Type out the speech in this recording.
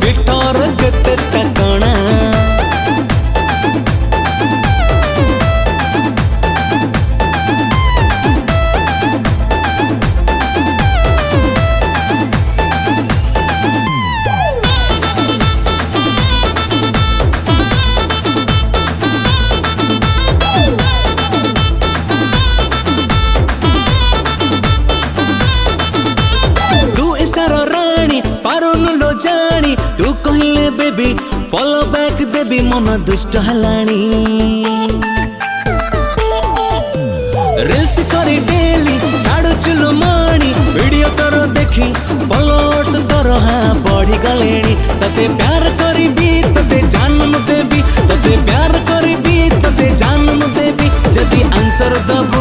ଭିତର କେତେଟା କଣା जानी तू कहले बेबी फॉलो बैक देबी मन दुष्ट हलानी रील्स करी डेली छाड़ू चुलो मानी वीडियो तोर देखी फॉलोअर्स तोर हाँ बढ़ी गलेनी तते प्यार करीबी तते जानम देबी तते प्यार करीबी तते जानम देबी जदी आंसर दबो